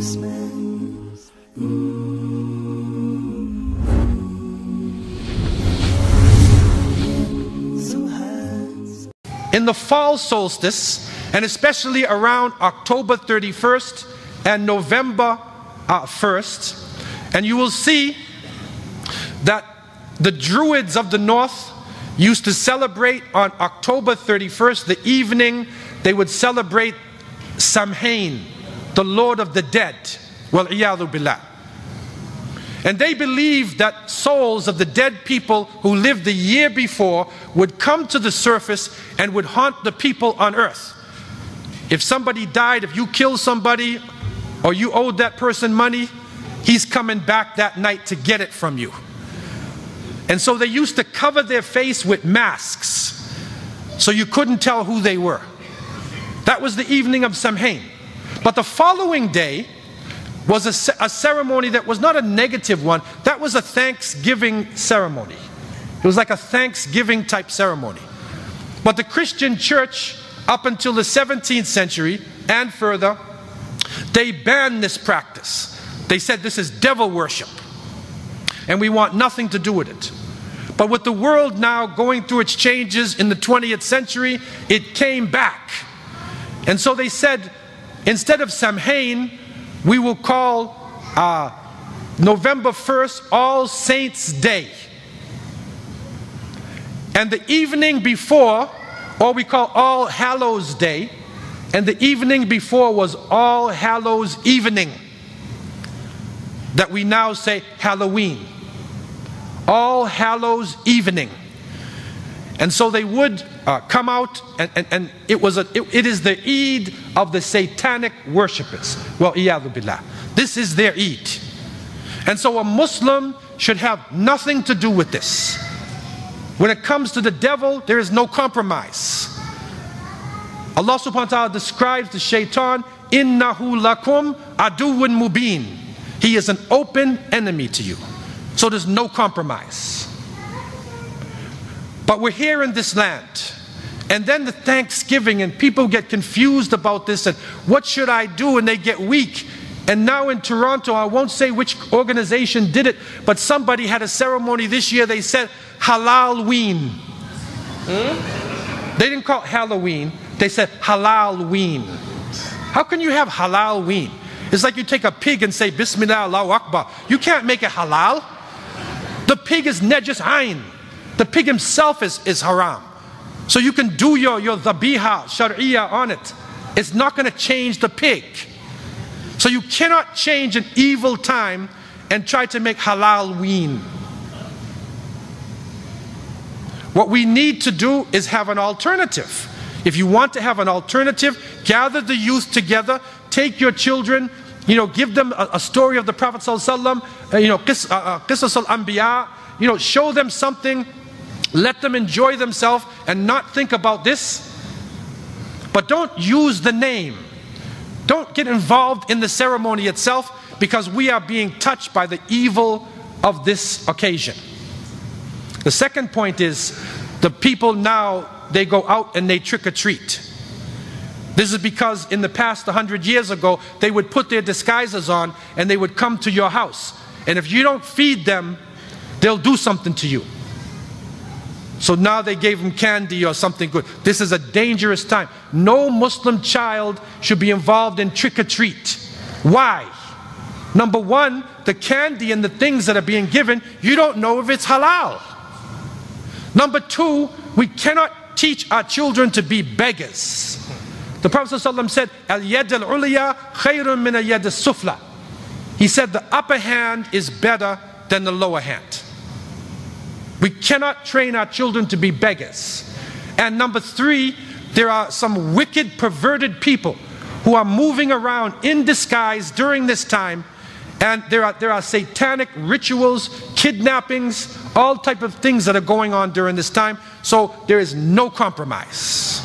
In the fall solstice, and especially around October 31st and November 1st, and you will see that the Druids of the North used to celebrate on October 31st, the evening, they would celebrate Samhain, the Lord of the Dead, wal-iyadhu billah. And they believed that souls of the dead people who lived the year before would come to the surface and would haunt the people on earth. If somebody died, if you killed somebody, or you owed that person money, he's coming back that night to get it from you. And so they used to cover their face with masks, so you couldn't tell who they were. That was the evening of Samhain. But the following day was a ceremony that was not a negative one. That was a Thanksgiving ceremony. It was like a Thanksgiving type ceremony. But the Christian church, up until the 17th century and further, they banned this practice. They said this is devil worship, and we want nothing to do with it. But with the world now going through its changes in the 20th century, it came back. And so they said, instead of Samhain, we will call November 1st All Saints' Day. And the evening before, or we call All Hallows' Day, and the evening before was All Hallows' Evening, that we now say Halloween. All Hallows' Evening. And so they would come out, and it is the Eid of the satanic worshippers. Well, iyadhu billah. This is their Eid. And so a Muslim should have nothing to do with this. When it comes to the devil, there is no compromise. Allah subhanahu wa ta'ala describes the shaitan, innahu lakum aduwwun mubin. He is an open enemy to you. So there's no compromise. But we're here in this land, and then the Thanksgiving, and people get confused about this, and what should I do, and they get weak. And now in Toronto, I won't say which organization did it, but somebody had a ceremony this year. They said Halalween. They didn't call it Halloween, they said Halalween. How can you have Halalween? It's like you take a pig and say Bismillah Allahu Akbar. You can't make it halal. The pig is najis ayn. The pig himself is haram. So you can do your dhabiha, shari'ah on it. It's not going to change the pig. So you cannot change an evil time and try to make Halalween. What we need to do is have an alternative. If you want to have an alternative, gather the youth together, take your children, give them a story of the Prophet ﷺ, Qisas al-Anbiya, show them something, let them enjoy themselves and not think about this. But don't use the name. Don't get involved in the ceremony itself, because we are being touched by the evil of this occasion. The second point is, the people now, they go out and they trick-or-treat. This is because in the past 100 years ago, they would put their disguises on and they would come to your house. And if you don't feed them, they'll do something to you. So now they gave them candy or something good. This is a dangerous time. No Muslim child should be involved in trick-or-treat. Why? Number one, the candy and the things that are being given, you don't know if it's halal. Number two, we cannot teach our children to be beggars. The Prophet ﷺ said, Al-yad al-uliya khayrun min al-yad al-sufla. He said the upper hand is better than the lower hand. We cannot train our children to be beggars. And number three, there are some wicked, perverted people who are moving around in disguise during this time, and there are satanic rituals, kidnappings, all type of things that are going on during this time. So there is no compromise.